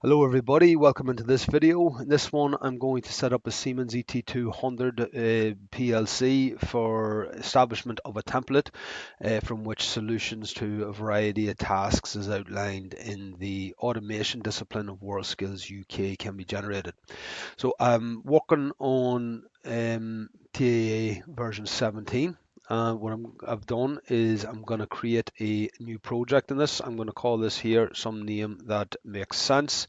Hello everybody, welcome into this video. In this one I'm going to set up a Siemens ET200 PLC for establishment of a template from which solutions to a variety of tasks as outlined in the automation discipline of WorldSkills UK can be generated. So I'm working on TAA version 17. What I've done is I'm going to create a new project in this. I'm going to call this here some name that makes sense.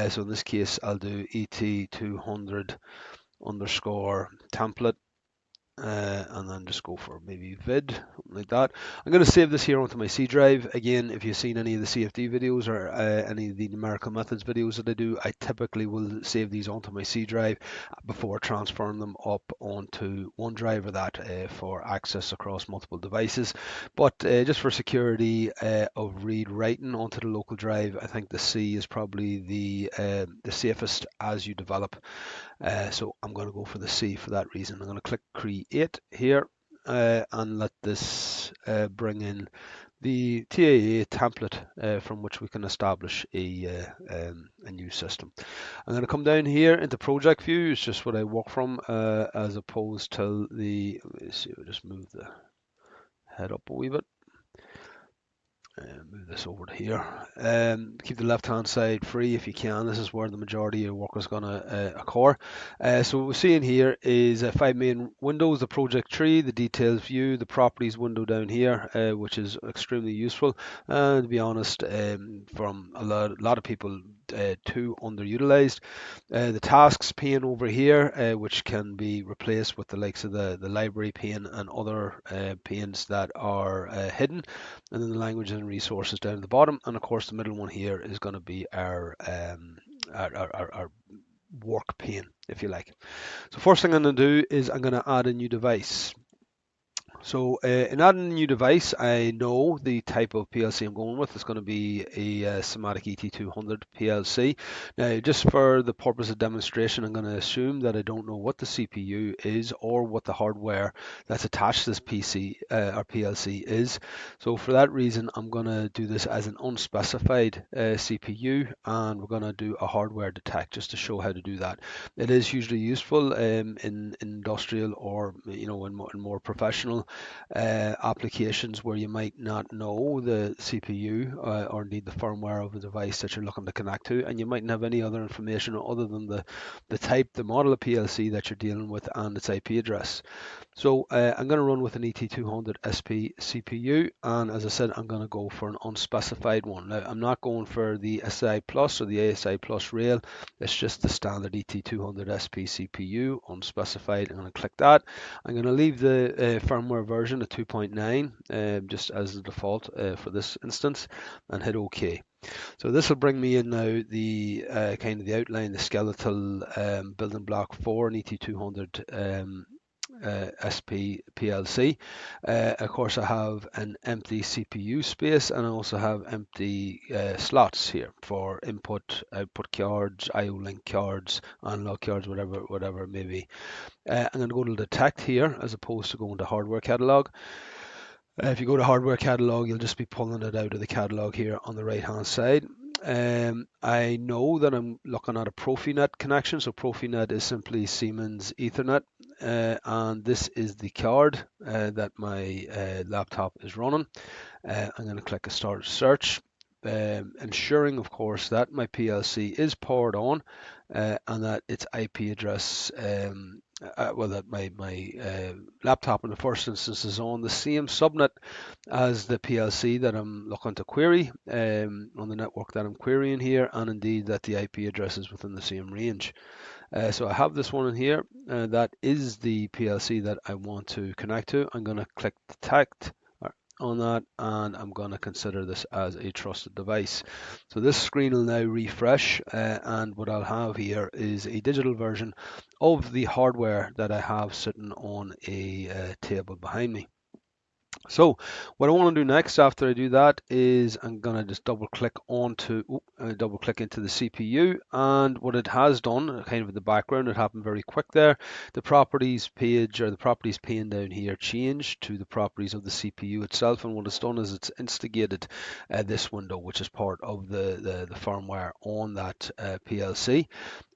So in this case, I'll do ET200 underscore template and then just go for maybe vid, something like that. I'm going to save this here onto my C drive. Again, if you've seen any of the CFD videos or any of the numerical methods videos that I do, I typically will save these onto my C drive before transferring them up onto OneDrive or that for access across multiple devices. But just for security of read writing onto the local drive, I think the C is probably the safest as you develop. So I'm going to go for the C for that reason. I'm going to click create here and let this bring in the TAA template from which we can establish a new system. I'm going to come down here into project view. It's just what I work from as opposed to the, let me see, we'll just move the head up a wee bit. Move this over to here. Keep the left hand side free if you can. This is where the majority of your work is going to occur. So what we're seeing here is 5 main windows, the project tree, the details view, the properties window down here, which is extremely useful. To be honest, from a lot of people, too underutilized. The tasks pane over here, which can be replaced with the likes of the library pane and other panes that are hidden, and then the language and resources down at the bottom, and of course the middle one here is going to be our work pane, if you like. So first thing I'm going to do is I'm going to add a new device. So in adding a new device, I know the type of PLC I'm going with. It's going to be a Somatic ET200 PLC. Now, just for the purpose of demonstration, I'm going to assume that I don't know what the CPU is or what the hardware that's attached to this PC or PLC is. So for that reason, I'm going to do this as an unspecified CPU, and we're going to do a hardware detect just to show how to do that. It is usually useful in industrial or in more professional applications where you might not know the CPU or need the firmware of the device that you're looking to connect to, and you mightn't have any other information other than the type, the model of PLC that you're dealing with, and its IP address. So I'm going to run with an ET200 SP CPU, and as I said, I'm going to go for an unspecified one. Now, I'm not going for the SI Plus or the ASI Plus rail. It's just the standard ET200 SP CPU, unspecified. I'm going to click that. I'm going to leave the firmware version at 2.9 just as the default for this instance, and hit OK. So this will bring me in now the kind of the outline, the skeletal building block for an ET200 SP PLC. Of course, I have an empty CPU space, and I also have empty slots here for input, output cards, IO link cards, analog cards, whatever it may be. I'm going to go to detect here as opposed to going to hardware catalog. If you go to hardware catalog, you'll just be pulling it out of the catalog here on the right hand side. I know that I'm looking at a Profinet connection. So Profinet is simply Siemens Ethernet, and this is the card that my laptop is running. I'm going to click a start search, ensuring, of course, that my PLC is powered on and that its IP address, that my laptop in the first instance is on the same subnet as the PLC that I'm looking to query on the network that I'm querying here, and indeed that the IP address is within the same range. So I have this one in here. That is the PLC that I want to connect to. I'm going to click detect on that, and I'm going to consider this as a trusted device. So this screen will now refresh, and what I'll have here is a digital version of the hardware that I have sitting on a table behind me. So what I want to do next after I do that is I'm going to just double click double click into the CPU, and what it has done kind of in the background, it happened very quick there. The properties page, or the properties pane down here, changed to the properties of the CPU itself, and what it's done is it's instigated this window, which is part of the firmware on that PLC.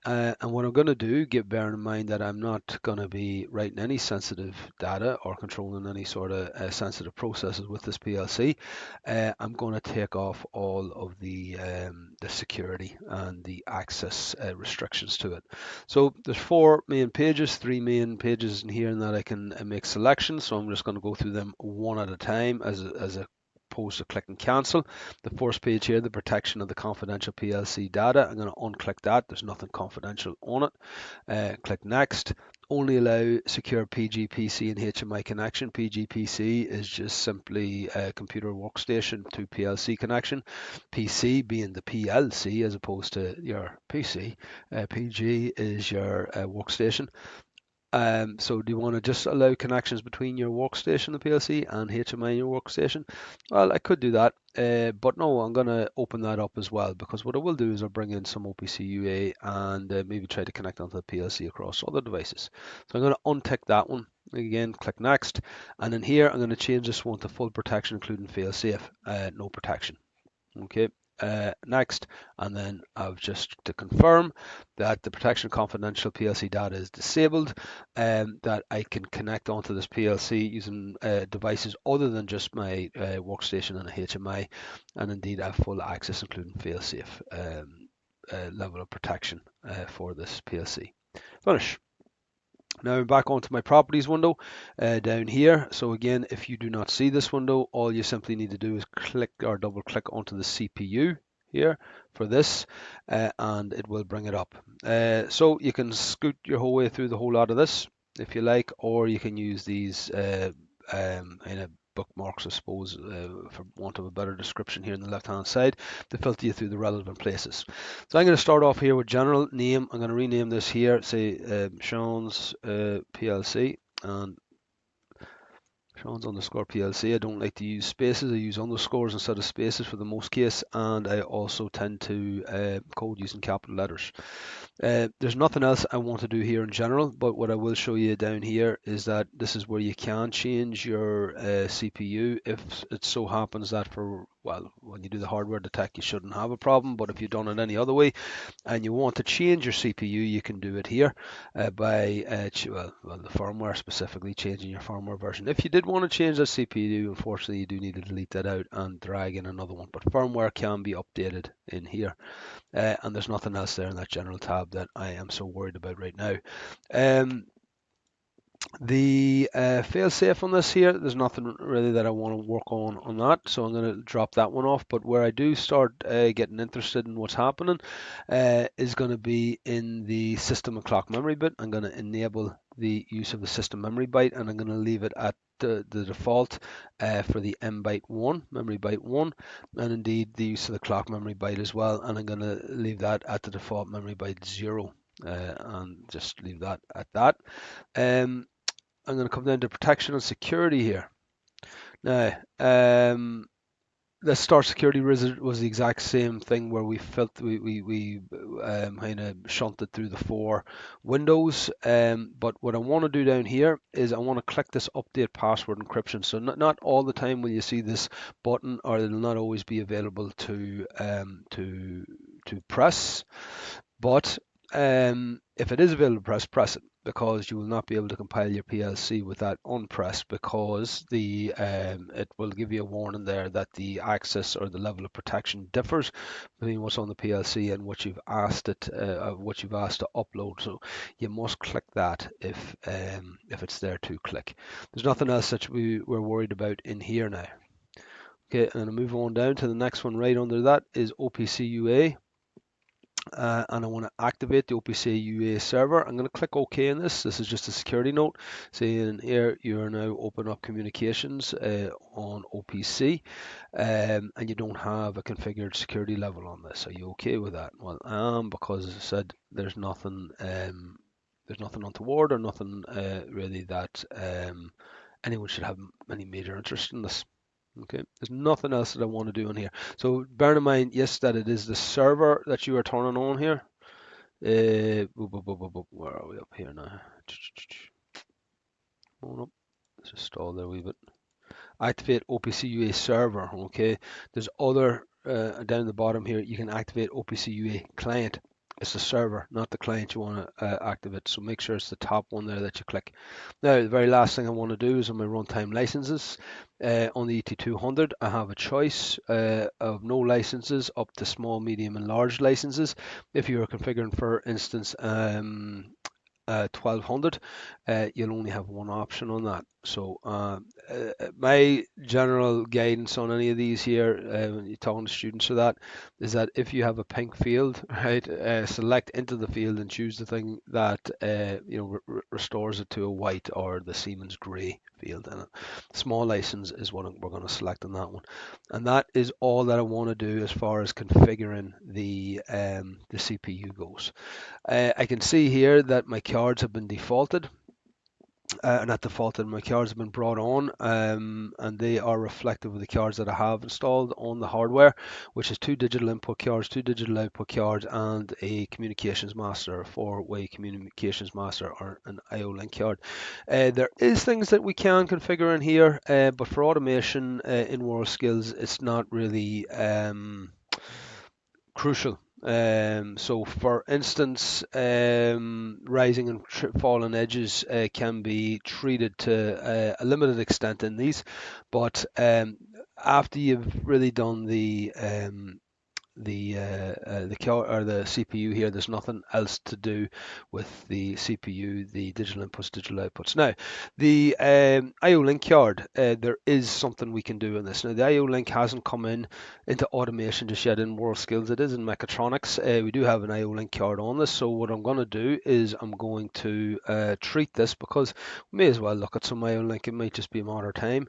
And what I'm going to do, bearing in mind that I'm not going to be writing any sensitive data or controlling any sort of sensitive processes with this PLC, I'm going to take off all of the security and the access restrictions to it. So there's three main pages in here, and that I can make selections. So I'm just going to go through them one at a time as opposed to clicking cancel. The first page here, the protection of the confidential PLC data, I'm going to unclick that. There's nothing confidential on it. Click next. Only allow secure PGPC and HMI connection. PGPC is just simply a computer workstation to PLC connection. PC being the PLC as opposed to your PC. PG is your workstation. So do you want to just allow connections between your workstation, the PLC, and HMI in your workstation? Well, I could do that, but no, I'm going to open that up as well, because what I will do is I'll bring in some OPC UA and maybe try to connect onto the PLC across other devices. So I'm going to untick that one. Again, click next, and in here I'm going to change this one to full protection, including fail-safe, no protection. Okay. Next, and then I've just to confirm that the protection confidential PLC data is disabled, and that I can connect onto this PLC using devices other than just my workstation and a HMI, and indeed I have full access, including fail-safe level of protection for this PLC. Finish. Now I'm back onto my properties window down here. So again, if you do not see this window, all you simply need to do is click or double click onto the CPU here for this, and it will bring it up. So you can scoot your whole way through the whole lot of this if you like, or you can use these kind of bookmarks, I suppose, for want of a better description, here on the left hand side to filter you through the relevant places. So I'm going to start off here with general name. I'm going to rename this here, say Sean's PLC, and Sean's underscore PLC. I don't like to use spaces. I use underscores instead of spaces for the most case, and I also tend to code using capital letters. There's nothing else I want to do here in general, but what I will show you down here is that this is where you can change your CPU if it so happens that when you do the hardware detect, you shouldn't have a problem, but if you've done it any other way and you want to change your CPU, you can do it here by the firmware, specifically changing your firmware version. If you did want to change that CPU, unfortunately you do need to delete that out and drag in another one, but firmware can be updated in here. And there's nothing else there in that general tab that I am so worried about right now. The fail-safe on this here, there's nothing really that I want to work on that, so I'm going to drop that one off. But where I do start getting interested in what's happening is going to be in the system and clock memory bit. I'm going to enable the use of the system memory byte, and I'm going to leave it at the default for the Pt1, memory byte 1, and indeed the use of the clock memory byte as well, and I'm going to leave that at the default memory byte 0, and just leave that at that. I'm going to come down to protection and security here. Now, the start security wizard was the exact same thing, where we kind of shunted through the 4 windows. But what I want to do down here is I want to click this update password encryption. So not all the time will you see this button, or it'll not always be available to press. But if it is available to press it, because you will not be able to compile your PLC with that unpressed, because it will give you a warning there that the access or the level of protection differs between what's on the PLC and what you've asked what you've asked to upload. So you must click that if it's there to click. There's nothing else that we're worried about in here now. Okay, and I'll move on down to the next one. Right under that is OPC UA. And I want to activate the OPC UA server. I'm going to click OK on this. This is just a security note saying here you're now open up communications on OPC, and you don't have a configured security level on this. Are you okay with that? Well, I am, because as I said, there's nothing untoward or nothing really that anyone should have any major interest in this. Okay, there's nothing else that I want to do in here. So bear in mind, yes, that it is the server that you are turning on here. Where are we up here now? Hold up, let's just stall there a wee bit. Activate OPC UA server. Okay, there's other down the bottom here. You can activate OPC UA client. It's the server, not the client you want to activate. So make sure it's the top one there that you click. Now, the very last thing I want to do is on my runtime licenses. On the ET200, I have a choice of no licenses up to small, medium, and large licenses. If you are configuring, for instance, 1200, you'll only have one option on that. So my general guidance on any of these here, when you're talking to students for that, is that if you have a pink field, right, select into the field and choose the thing that restores it to a white or the Siemens grey field. And small license is what we're going to select on that one. And that is all that I want to do as far as configuring the CPU goes. I can see here that my cards have been defaulted. Not defaulted, my cards have been brought on, and they are reflective of the cards that I have installed on the hardware, which is 2 digital input cards, 2 digital output cards, and a communications master, a 4-way communications master, or an IO link card. There is things that we can configure in here, but for automation in WorldSkills, it's not really crucial. So, for instance, rising and falling edges can be treated to a limited extent in these, but after you've really done the CPU here, there's nothing else to do with the CPU, the digital inputs, digital outputs. Now, the IO link card, there is something we can do in this. Now, the IO link hasn't come into automation just yet in WorldSkills. It is in mechatronics. We do have an IO link card on this. So what I'm going to do is I'm going to treat this, because we may as well look at some IO link. It might just be a matter of time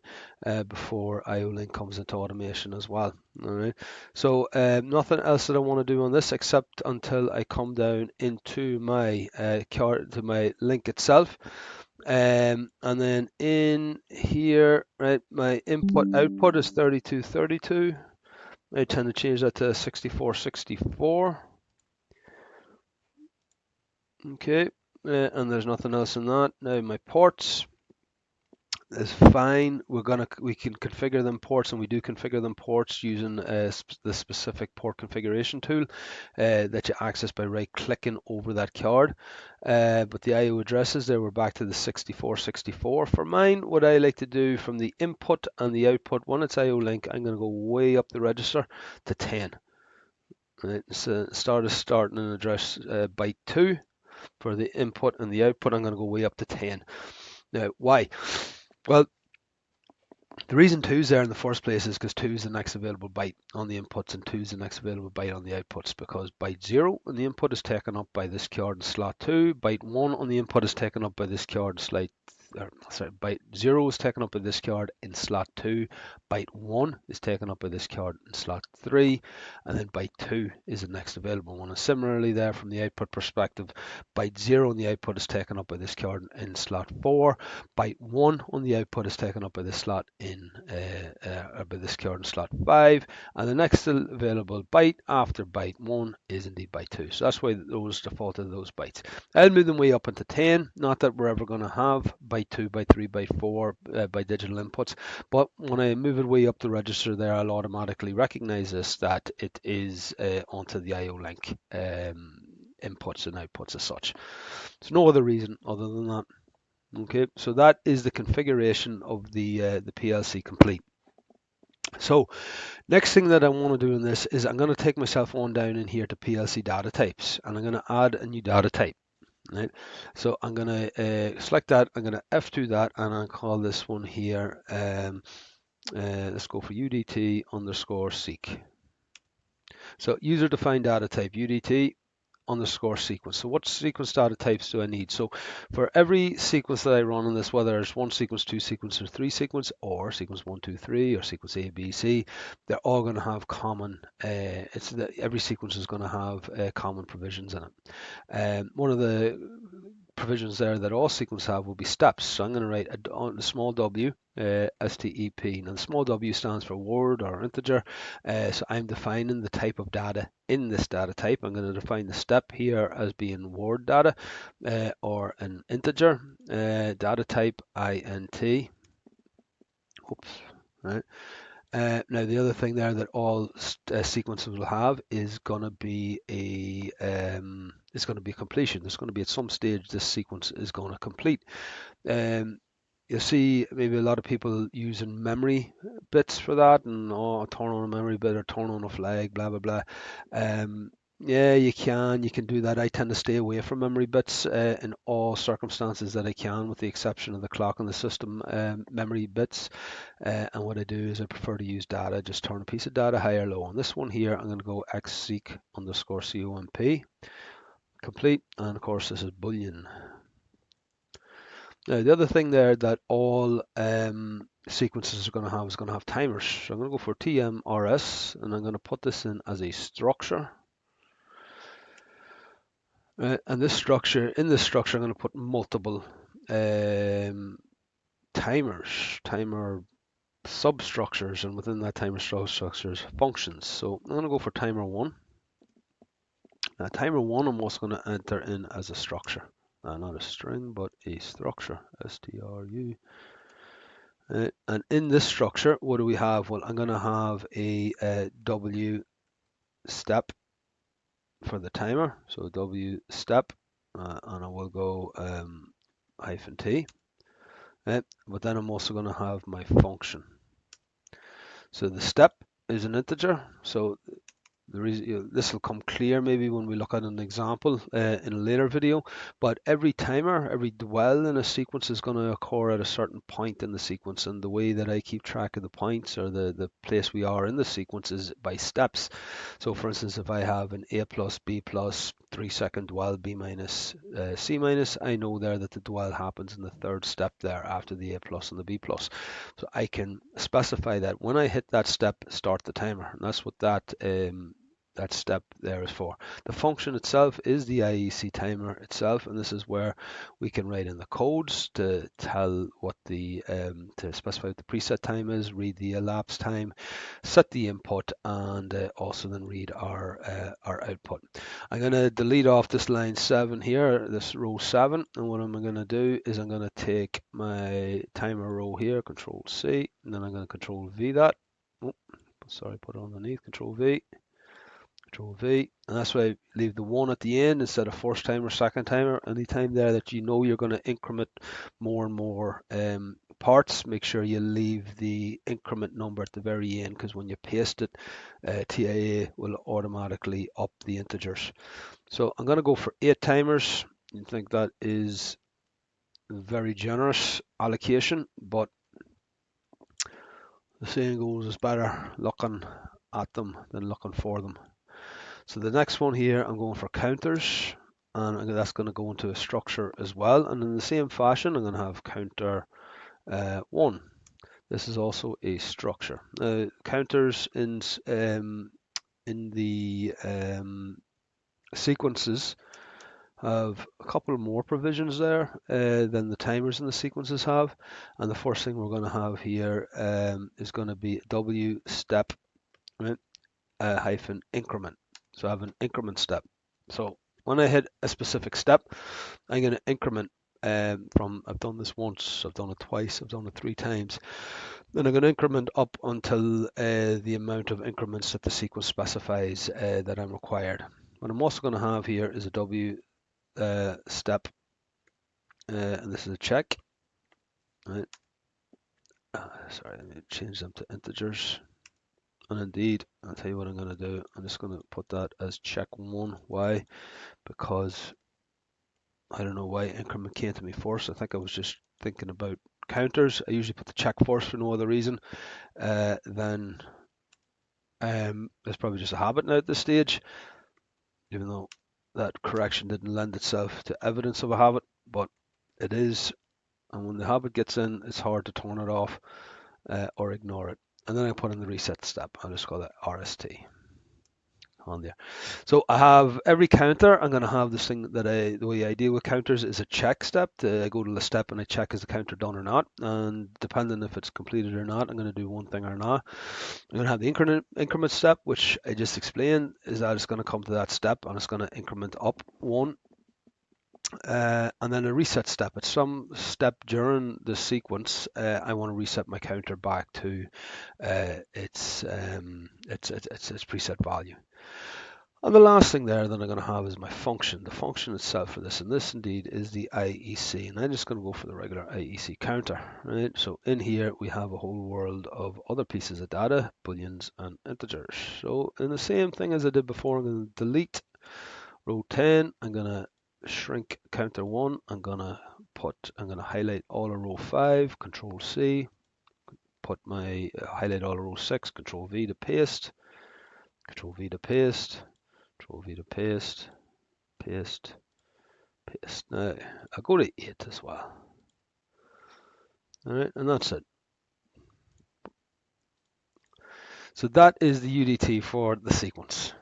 before IO link comes into automation as well. All right. So nothing else that I want to do on this except until I come down into my card, to my link itself. And then in here, right, my input output is 3232. I tend to change that to 6464. Okay, and there's nothing else in that. Now my ports is fine. We can configure them ports, and we do configure them ports using the specific port configuration tool that you access by right clicking over that card. But the IO addresses there, we're back to the 6464. For mine, what I like to do from the input and the output, when it's IO link, I'm going to go way up the register to 10. Right, so starting an address byte 2 for the input, and the output I'm going to go way up to 10. Now, why? Well, the reason 2 is there in the first place is because 2 is the next available byte on the inputs, and 2 is the next available byte on the outputs, because byte 0 on the input is taken up by this card in slot 2, byte 1 on the input is taken up by this card in byte 0 is taken up by this card in slot 2, byte 1 is taken up by this card in slot 3, and then byte 2 is the next available one. And similarly there, from the output perspective, byte 0 on the output is taken up by this card in slot 4, byte 1 on the output is taken up by this slot by this card in slot 5, and the next available byte after byte 1 is indeed byte 2. So that's why those defaulted those bytes. I'll move them way up into 10. Not that we're ever going to have byte 2, byte 3, byte 4 by digital inputs, but when I move it way up the register there, I'll automatically recognize this, that it is onto the IO link inputs and outputs as such. There's no other reason other than that. Okay, so that is the configuration of the PLC complete. So next thing that I want to do in this is I'm going to take myself on down in here to PLC data types, and I'm going to add a new data type. Right, so I'm going to select that, I'm going to F2 that, and I'll call this one here, let's go for UDT underscore seek. So user defined data type UDT underscore sequence. So what sequence data types do I need? So for every sequence that I run on this, whether it's 1 sequence, 2 sequence, or 3 sequence, or sequence 1, 2, 3, or sequence A, B, C, they're all going to have common, every sequence is going to have common provisions in it. One of the provisions there that all sequences have will be steps. So I'm going to write a small w, step. Now the small w stands for word or integer. So I'm defining the type of data in this data type. I'm going to define the step here as being word data or an integer data type int. Oops. Right. Now the other thing there that all sequences will have is going to be completion. There's going to be at some stage this sequence is going to complete. You'll see maybe a lot of people using memory bits for that, and turn on a memory bit or turn on a flag, blah blah blah. Yeah, you can do that. I tend to stay away from memory bits in all circumstances that I can, with the exception of the clock and the system memory bits. And what I do is I prefer to use data, just turn a piece of data high or low. On this one here, I'm going to go xseq_comp complete, and of course this is boolean. Now the other thing there that all sequences are going to have is going to have timers. So I'm going to go for tmrs, and I'm going to put this in as a structure. And in this structure, I'm going to put multiple timer substructures, and within that timer substructures functions. So I'm going to go for timer 1. Now timer 1 I'm also going to enter in as a structure. Not a string, but a structure, stru. And in this structure, what do we have? Well, I'm going to have a w step for the timer. So w step, and I will go -t. But then I'm also going to have my function. So the step is an integer. So the reason this will come clear maybe when we look at an example in a later video, but every timer, every dwell in a sequence is going to occur at a certain point in the sequence, and the way that I keep track of the points or the place we are in the sequence is by steps. So for instance, if I have an a plus b plus 3-second dwell b minus c minus, I know there that the dwell happens in the third step there after the a plus and the b plus. So I can specify that when I hit that step, start the timer, and that's what that step there is for. The function itself is the IEC timer itself, and this is where we can write in the codes to tell what the to specify what the preset time is, read the elapsed time, set the input, and also then read our output. I'm going to delete off this line 7 here, this row 7, and what I'm going to do is I'm going to take my timer row here, Control C, and then I'm going to Control V that. Oh, sorry, put it underneath, Control V. Control V, and that's why I leave the 1 at the end instead of first timer, second timer. Anytime there that you know you're going to increment more and more parts, make sure you leave the increment number at the very end, because when you paste it, TIA will automatically up the integers. So I'm going to go for 8 timers. You think that is very generous allocation, but the saying goes, it's better looking at them than looking for them. So the next one here, I'm going for counters, and that's going to go into a structure as well. And in the same fashion, I'm going to have counter 1. This is also a structure. Counters in the sequences have a couple more provisions there than the timers in the sequences have. And the first thing we're going to have here is going to be W step, right, hyphen increment. So I have an increment step. So when I hit a specific step, I'm going to increment from, I've done this once, I've done it twice, I've done it 3 times. Then I'm going to increment up until the amount of increments that the sequence specifies that I'm required. What I'm also going to have here is a W step, and this is a check. Right. Sorry, let me change them to integers. And indeed, I'll tell you what I'm going to do. I'm just going to put that as check 1. Why? Because I don't know why increment came to me first. I think I was just thinking about counters. I usually put the check first for no other reason. Then it's probably just a habit now at this stage, even though that correction didn't lend itself to evidence of a habit, but it is. And when the habit gets in, it's hard to turn it off or ignore it. And then I put in the reset step. I'll just call it RST. on there. So I have every counter. I'm going to have this thing that the way I deal with counters is a check step. I go to the step and I check is the counter done or not. And depending if it's completed or not, I'm going to do one thing or not. I'm going to have the increment step, which I just explained, is that it's going to come to that step and it's going to increment up one. And then a reset step. At some step during the sequence, I want to reset my counter back to its preset value. And the last thing there that I'm going to have is my function. The function itself for this, and this indeed is the IEC. And I'm just going to go for the regular IEC counter, right? So in here we have a whole world of other pieces of data, booleans and integers. So in the same thing as I did before, I'm going to delete row 10. I'm going to shrink counter 1. I'm going to highlight all of row 5, Control C, put my highlight all of row 6, Control V to paste, Control V to paste, Control V to paste, paste, paste. Now I'll go to 8 as well. All right, and that's it. So that is the UDT for the sequence.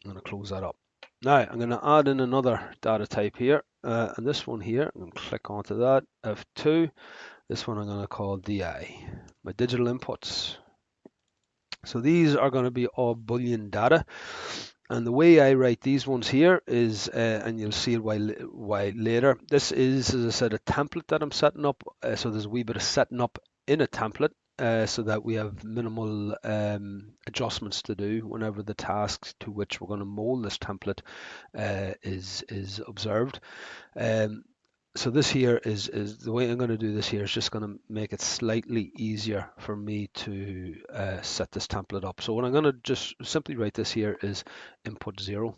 I'm going to close that up. Now I'm going to add in another data type here, and this one here, I'm going to click onto that, F2. This one I'm going to call DI, my digital inputs. So these are going to be all Boolean data. And the way I write these ones here is, and you'll see it why later, this is, as I said, a template that I'm setting up. So there's a wee bit of setting up in a template so that we have minimal adjustments to do whenever the task to which we're going to mold this template is observed. So this here is the way I'm going to do this here is just going to make it slightly easier for me to set this template up. So what I'm going to just simply write this here is input 0.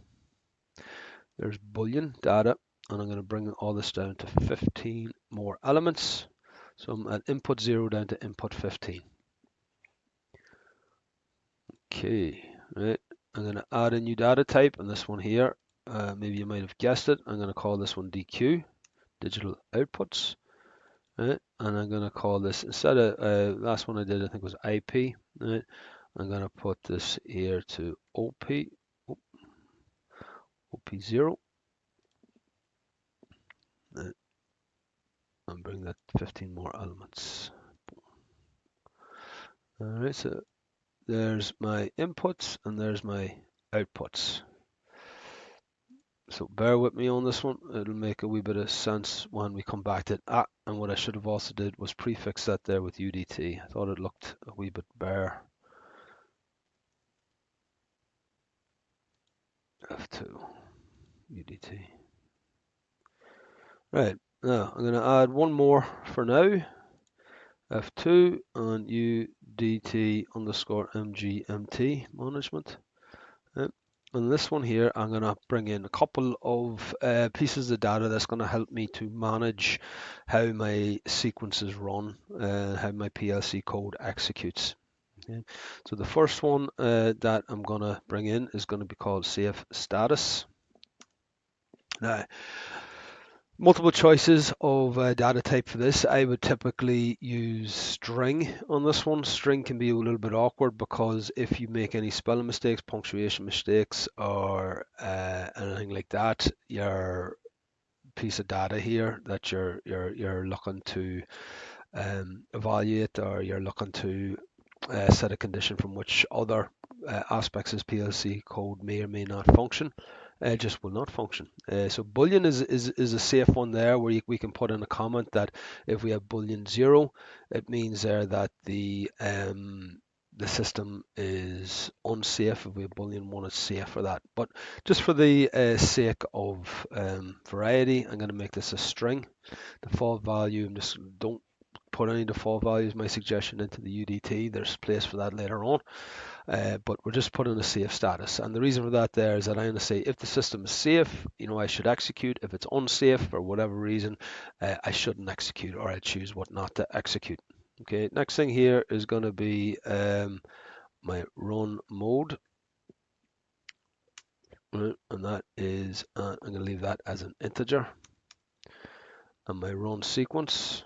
There's Boolean data, and I'm going to bring all this down to 15 more elements. So I'm at input 0 down to input 15. Okay, right. I'm going to add a new data type, and this one here, maybe you might have guessed it. I'm going to call this one DQ. Digital outputs, right? And I'm going to call this, instead of last one I did I think was IP, right? I'm going to put this here to OP0, right? And bring that 15 more elements. All right, so there's my inputs and there's my outputs. So bear with me on this one. It'll make a wee bit of sense when we come back to it. And what I should have also did was prefix that there with UDT. I thought it looked a wee bit bare. F2, UDT. Right, now I'm going to add one more for now. F2 and UDT underscore MGMT management. And this one here, I'm going to bring in a couple of pieces of data that's going to help me to manage how my sequences run, how my PLC code executes. Okay. So the first one that I'm going to bring in is going to be called save status. Now, multiple choices of data type for this. I would typically use string on this one. String can be a little bit awkward because if you make any spelling mistakes, punctuation mistakes, or anything like that, your piece of data here that you're looking to evaluate, or you're looking to set a condition from which other aspects of PLC code may or may not function, just will not function. So Boolean is a safe one there, where we can put in a comment that if we have Boolean 0, it means there that the system is unsafe. If we have Boolean 1, it's safe for that. But just for the sake of variety, I'm going to make this a string. Default value, just don't put any default values, my suggestion, into the UDT. There's place for that later on. But we're just putting a safe status. And the reason for that there is that I'm going to say if the system is safe, I should execute. If it's unsafe for whatever reason, I shouldn't execute, or I choose what not to execute. Okay, next thing here is going to be my run mode. And that is, I'm going to leave that as an integer. And my run sequence.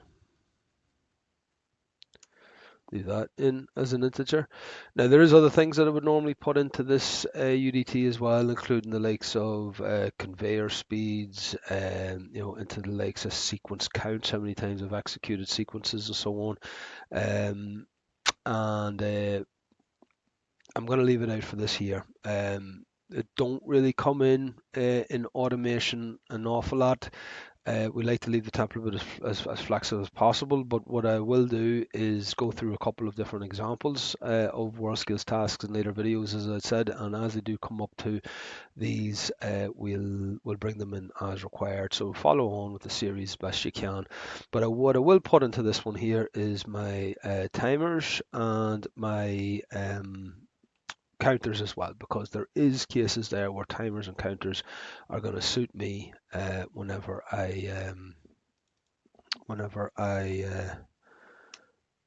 leave that in as an integer. Now there is other things that I would normally put into this UDT as well, including the likes of conveyor speeds, into the likes of sequence counts, how many times I've executed sequences and so on. And I'm going to leave it out for this here. It don't really come in automation an awful lot. We like to leave the template as flexible as possible, but what I will do is go through a couple of different examples of world skills tasks in later videos, as I said, and as they do come up to these, we'll bring them in as required. So follow on with the series best you can. But what I will put into this one here is my timers and my counters as well, because there is cases there where timers and counters are going to suit me whenever I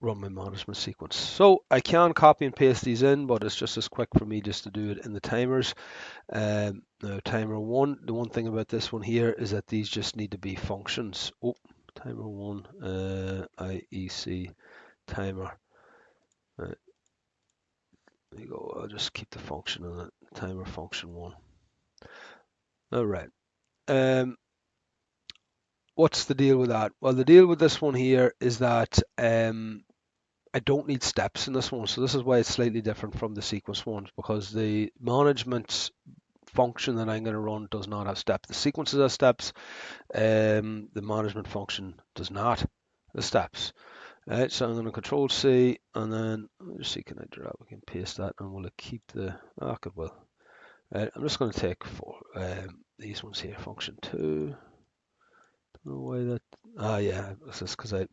run my management sequence. So I can copy and paste these in, but it's just as quick for me just to do it in the timers. Now timer 1, the one thing about this one here is that these just need to be functions. Oh, timer 1, IEC timer. Right, there you go. I'll just keep the function on it. Timer function 1. All right. What's the deal with that? Well, the deal with this one here is that I don't need steps in this one. So this is why it's slightly different from the sequence ones, because the management function that I'm going to run does not have steps. The sequences have steps. The management function does not have steps. Right, so I'm going to control C, and then let me just see, can I drag, we can paste that, and will it keep the, it will. Right, I'm just going to take these ones here, function 2. No way that. Yeah, this is because I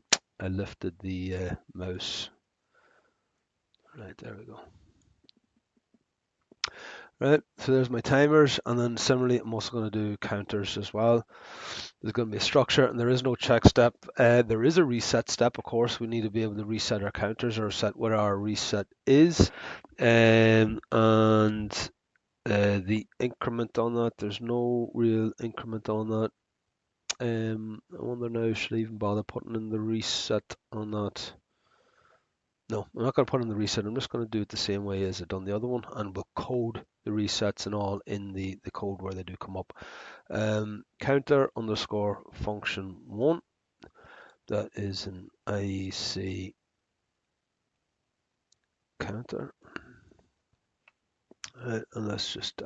lifted the mouse. Right, there we go. Right, so there's my timers, and then similarly, I'm also going to do counters as well. There's going to be a structure, and there is no check step. There is a reset step, of course. We need to be able to reset our counters or set where our reset is, and the increment on that. There's no real increment on that. I wonder now, should I even bother putting in the reset on that? No, I'm not going to put in the reset. I'm just going to do it the same way as I've done the other one, and we'll code the resets and all in the code where they do come up. Counter underscore function 1. That is an IEC counter. And I'll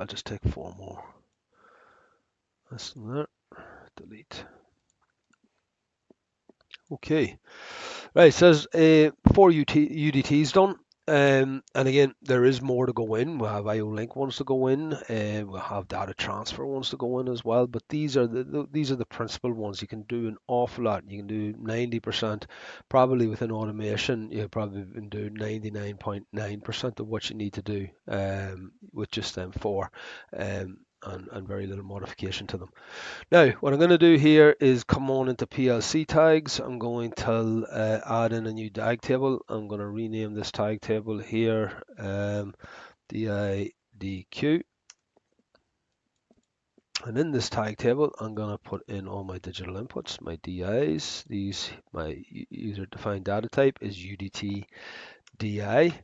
just take 4 more. That's there. Delete. Okay. Right, it says 4 UDTs done. And again, there is more to go in. We'll have IO link ones to go in, and we'll have data transfer ones to go in as well. But these are the principal ones. You can do an awful lot. You can do 90%, probably within automation. You probably can do 99.9% of what you need to do with just them 4, and very little modification to them. Now, what I'm going to do here is come on into PLC tags. I'm going to add in a new tag table. I'm going to rename this tag table here DIDQ. And in this tag table, I'm going to put in all my digital inputs, my DIs. My user-defined data type is UDT DI.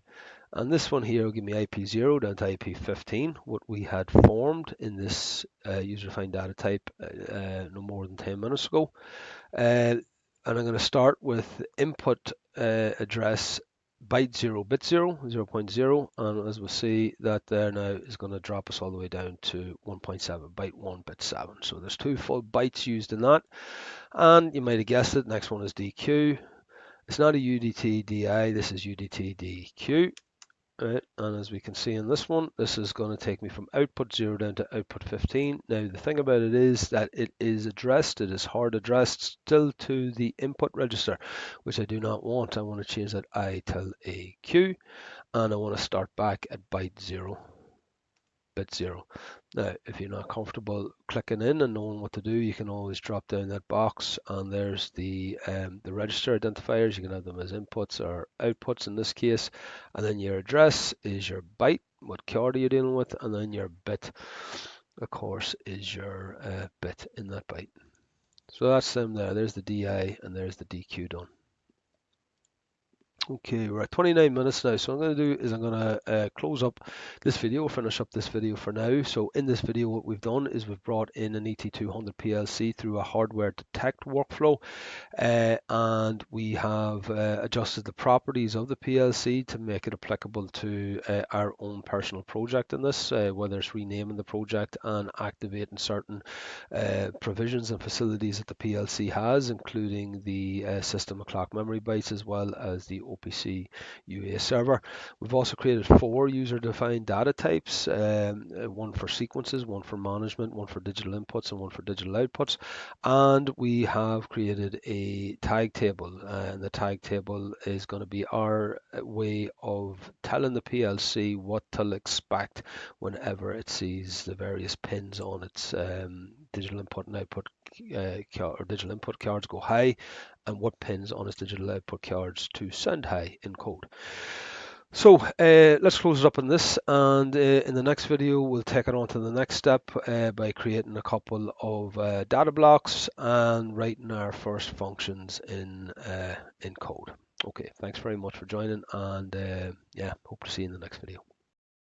And this one here will give me IP0 down to IP15, what we had formed in this user-defined data type no more than 10 minutes ago. And I'm going to start with input address byte 0, bit 0, 0.0, and as we'll see, that there now is going to drop us all the way down to 1.7, byte 1, bit 7. So there's 2 full bytes used in that. And you might have guessed it, next one is DQ. It's not a UDT DI, this is UDT DQ. Right, and as we can see in this one, this is going to take me from output 0 down to output 15. Now, the thing about it is that it is addressed, it is hard addressed still to the input register, which I do not want. I want to change that I till a Q, and I want to start back at byte 0, bit 0. Now, if you're not comfortable clicking in and knowing what to do, you can always drop down that box, and there's the register identifiers. You can have them as inputs or outputs in this case, and then your address is your byte, what card you're dealing with, and then your bit, of course, is your bit in that byte. So that's them there. There's the DI and there's the DQ done. Okay, we're at 29 minutes now, so what I'm going to do is I'm going to close up this video, finish up this video for now. So in this video what we've done is we've brought in an ET200 PLC through a hardware detect workflow, and we have adjusted the properties of the PLC to make it applicable to our own personal project in this, whether it's renaming the project and activating certain provisions and facilities that the PLC has, including the system of clock memory bytes as well as the OPC UA server. We've also created 4 user-defined data types, one for sequences, one for management, one for digital inputs, and one for digital outputs. And we have created a tag table, and the tag table is going to be our way of telling the PLC what to expect whenever it sees the various pins on its digital input and output or digital input cards go high, and what pins on its digital output cards to send high in code. So let's close it up on this, and in the next video we'll take it on to the next step by creating a couple of data blocks and writing our first functions in code. Okay, thanks very much for joining, and yeah, hope to see you in the next video.